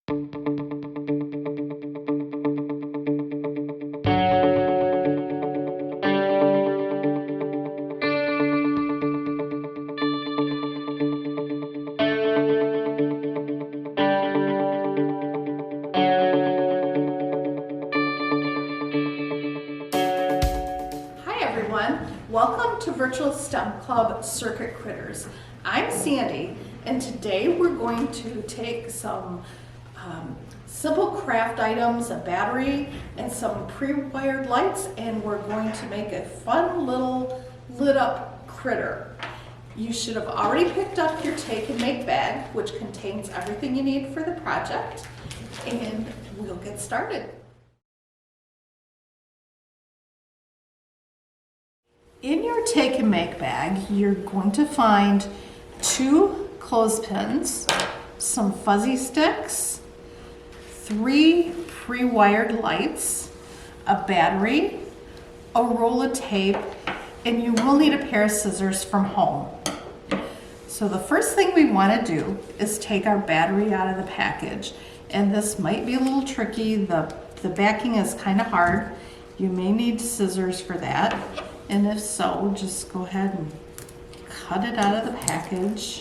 Welcome to Virtual STEM Club Circuit Critters. I'm Sandy, and today we're going to take some simple craft items, a battery, and some pre-wired lights, and we're going to make a fun little lit up critter. You should have already picked up your take and make bag, which contains everything you need for the project, and we'll get started. In your take and make bag, you're going to find 2 clothespins, some fuzzy sticks, 3 pre-wired lights, a battery, a roll of tape, and you will need a pair of scissors from home. So the first thing we want to do is take our battery out of the package. And this might be a little tricky. The backing is kind of hard. You may need scissors for that. And if so, just go ahead and cut it out of the package.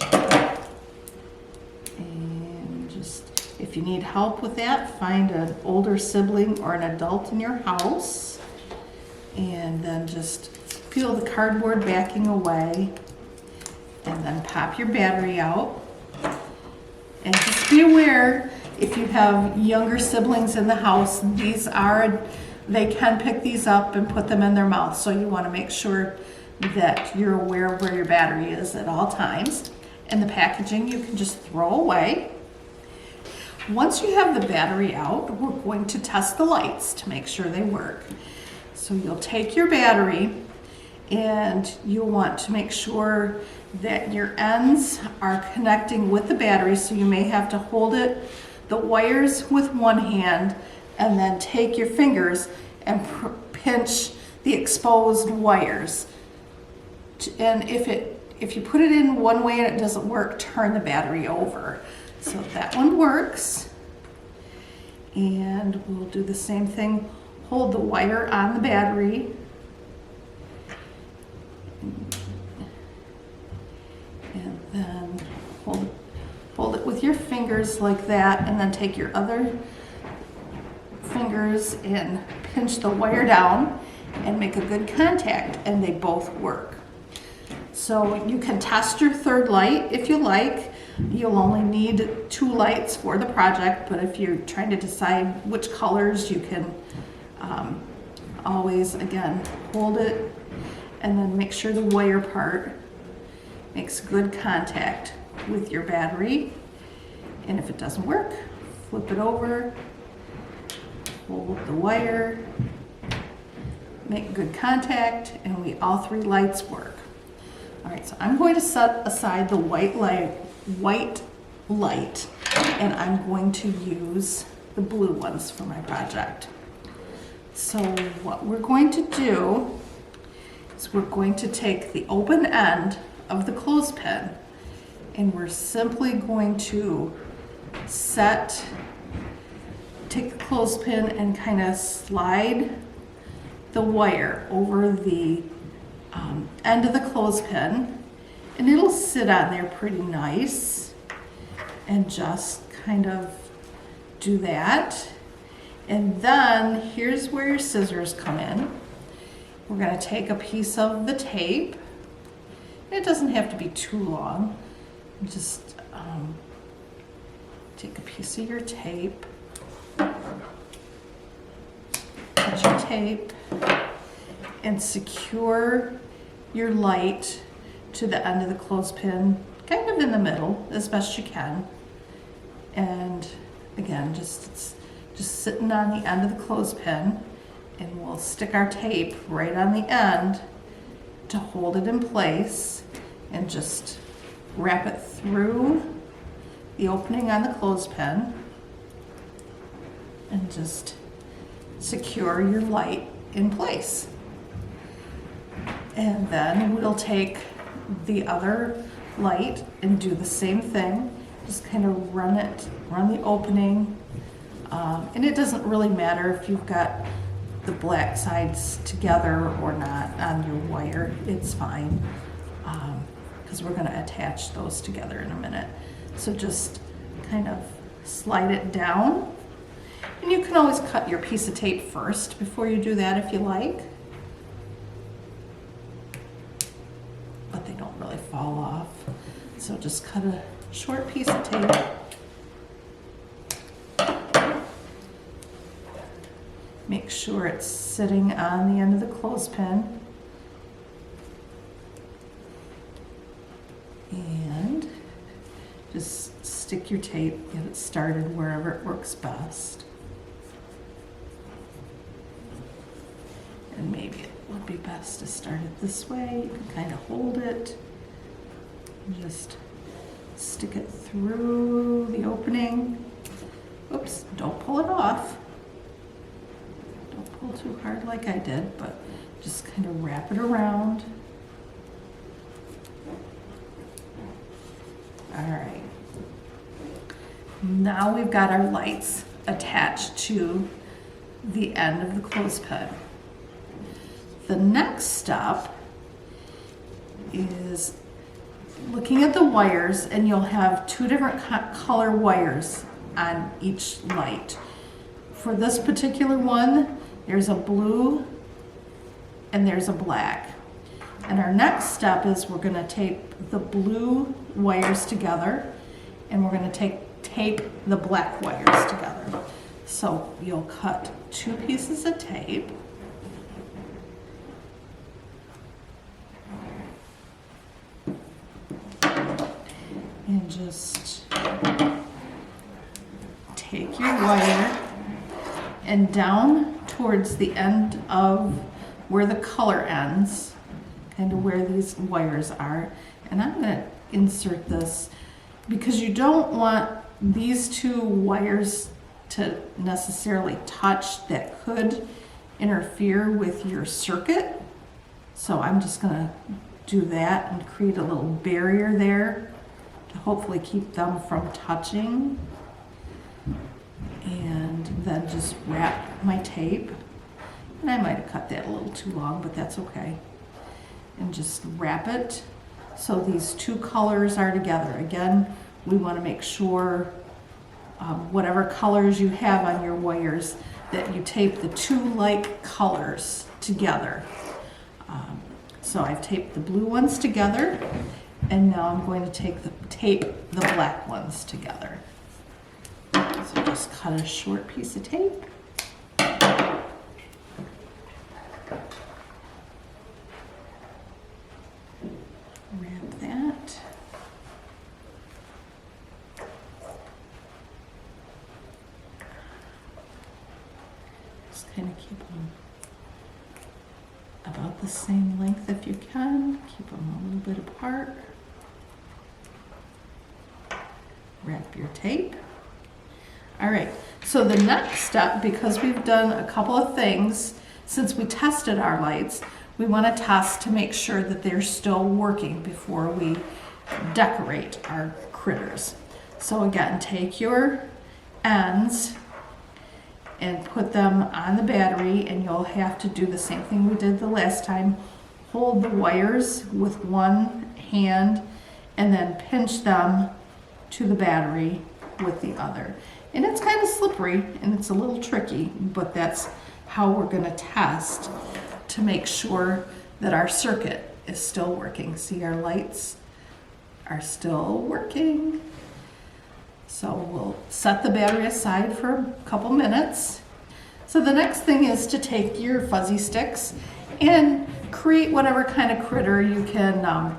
And just, if you need help with that, find an older sibling or an adult in your house. And then just peel the cardboard backing away. And then pop your battery out. And just be aware, if you have younger siblings in the house, they can pick these up and put them in their mouth, so you want to make sure that you're aware of where your battery is at all times. And the packaging you can just throw away. Once you have the battery out, we're going to test the lights to make sure they work. So you'll take your battery and you'll want to make sure that your ends are connecting with the battery, so you may have to hold the wires with one hand and then take your fingers and pinch the exposed wires. And if you put it in one way and it doesn't work, turn the battery over. So that one works. And we'll do the same thing. Hold the wire on the battery. And then hold it with your fingers like that, and then take your other fingers and pinch the wire down and make a good contact, and they both work. So you can test your third light if you like. You'll only need 2 lights for the project, but if you're trying to decide which colors, you can always, again, hold it and then make sure the wire part makes good contact with your battery. And if it doesn't work, flip it over, hold the wire, make good contact, and all 3 lights work. All right, so I'm going to set aside the white light, and I'm going to use the blue ones for my project. So what we're going to do is we're going to take the open end of the clothespin, and we're simply going to take the clothespin and kind of slide the wire over the end of the clothespin, and it'll sit on there pretty nice. And just kind of do that. And then here's where your scissors come in. We're going to take a piece of the tape. It doesn't have to be too long. Just take a piece of your tape, cut your tape, and secure your light to the end of the clothespin, kind of in the middle as best you can. And again, just sitting on the end of the clothespin, and we'll stick our tape right on the end to hold it in place, and just wrap it through the opening on the clothespin and just secure your light in place. And then we'll take the other light and do the same thing Just kind of run the opening. And it doesn't really matter if you've got the black sides together or not on your wire, it's fine. Because we're going to attach those together in a minute. So just kind of slide it down. And you can always cut your piece of tape first before you do that if you like. But they don't really fall off. So just cut a short piece of tape. Make sure it's sitting on the end of the clothespin. And just stick your tape, get it started wherever it works best. And maybe it would be best to start it this way. You can kind of hold it and just stick it through the opening. Oops, don't pull it off. Don't pull too hard like I did, but just kind of wrap it around. All right. Now we've got our lights attached to the end of the clothespin. The next step is looking at the wires, and you'll have two different color wires on each light. For this particular one, there's a blue and there's a black. And our next step is we're going to tape the blue wires together, and we're going to tape the black wires together. So you'll cut two pieces of tape. And just take your wire and down towards the end of where the color ends, kind of where these wires are. And I'm going to insert this because you don't want these two wires to necessarily touch. That could interfere with your circuit. So I'm just going to do that and create a little barrier there to hopefully keep them from touching. And then just wrap my tape. And I might have cut that a little too long, but that's okay. And just wrap it so these two colors are together. Again, we want to make sure whatever colors you have on your wires, that you tape the two like colors together. So I've taped the blue ones together, and now I'm going to tape the black ones together. So just cut a short piece of tape. Wrap that. Just kind of keep them about the same length if you can. Keep them a little bit apart. Wrap your tape. All right, so the next step, because we've done a couple of things since we tested our lights, we want to test to make sure that they're still working before we decorate our critters. So again, take your ends and put them on the battery, and you'll have to do the same thing we did the last time. Hold the wires with one hand and then pinch them to the battery with the other. And it's kind of slippery and it's a little tricky, but that's how we're going to test to make sure that our circuit is still working. See, our lights are still working. So we'll set the battery aside for a couple minutes. So the next thing is to take your fuzzy sticks and create whatever kind of critter you can.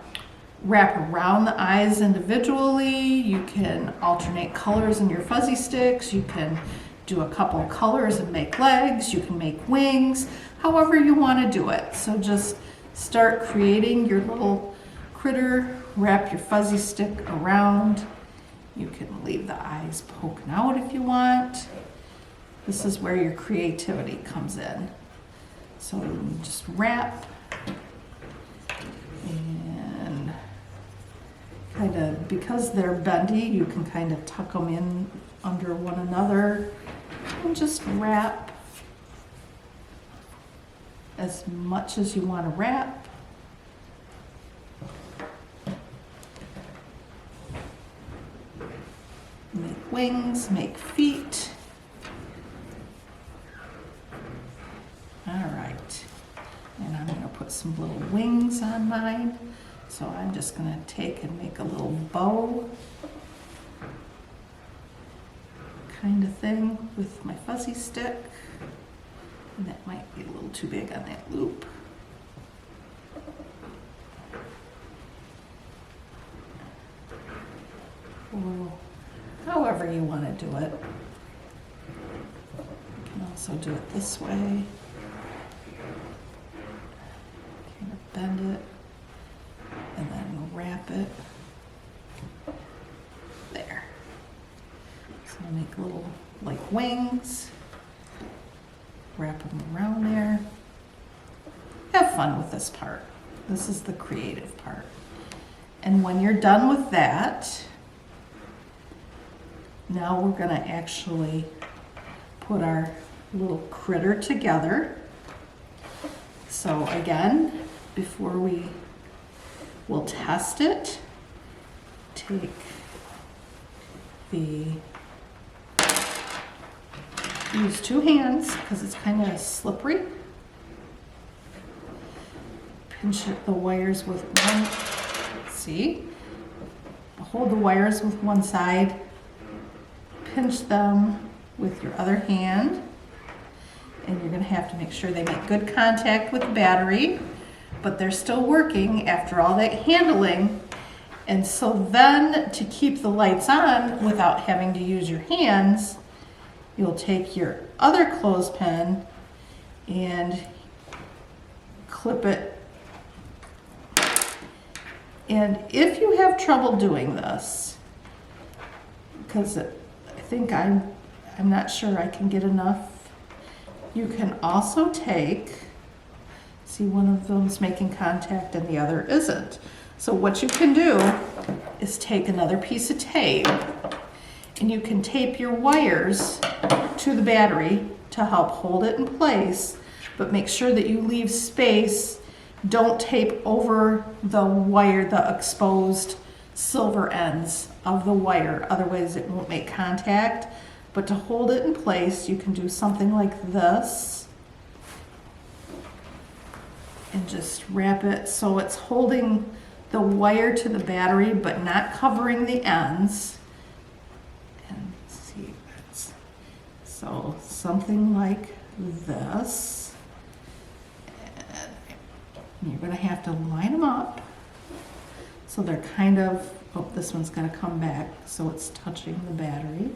Wrap around the eyes individually. You can alternate colors in your fuzzy sticks. You can do a couple of colors and make legs. You can make wings, however you want to do it. So just start creating your little critter. Wrap your fuzzy stick around. You can leave the eyes poking out if you want. This is where your creativity comes in. So you just wrap and kind of, because they're bendy, you can kind of tuck them in under one another and just wrap as much as you want to wrap. Make wings, make feet. All right, and I'm gonna put some little wings on mine. So I'm just gonna take and make a little bow kind of thing with my fuzzy stick. And that might be a little too big on that loop. Or however you want to do it. You can also do it this way. Kind of bend it and then wrap it. There. So I'll make little like wings. Wrap them around there. Have fun with this part. This is the creative part. And when you're done with that, now we're gonna actually put our little critter together. So again, before we'll test it, take use two hands because it's kind of slippery. Pinch the wires with one, see? Hold the wires with one side, pinch them with your other hand, and you're gonna have to make sure they make good contact with the battery, but they're still working after all that handling. And so then to keep the lights on without having to use your hands, you'll take your other clothespin and clip it. And if you have trouble doing this, because I think I'm not sure I can get enough, you can also take, see, one of them's making contact and the other isn't. So what you can do is take another piece of tape and you can tape your wires to the battery to help hold it in place, but make sure that you leave space. Don't tape over the wire, the exposed silver ends of the wire, otherwise it won't make contact. But to hold it in place, you can do something like this and just wrap it so it's holding the wire to the battery but not covering the ends. And see, so something like this. And you're gonna have to line them up so they're kind of, oh, this one's gonna come back so it's touching the battery.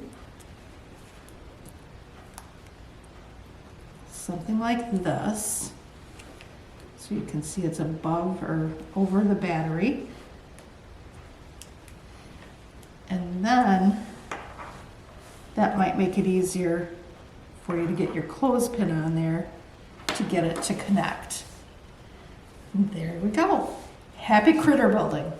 Something like this. So you can see it's above or over the battery. And then that might make it easier for you to get your clothespin on there to get it to connect. And there we go. Happy critter building.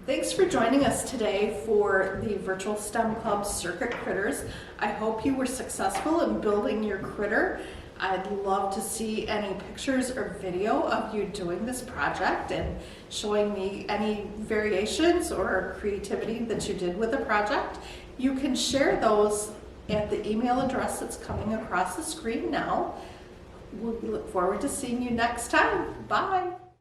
Thanks for joining us today for the Virtual STEM Club Circuit Critters. I hope you were successful in building your critter. I'd love to see any pictures or video of you doing this project and showing me any variations or creativity that you did with the project. You can share those at the email address that's coming across the screen now. We look forward to seeing you next time. Bye.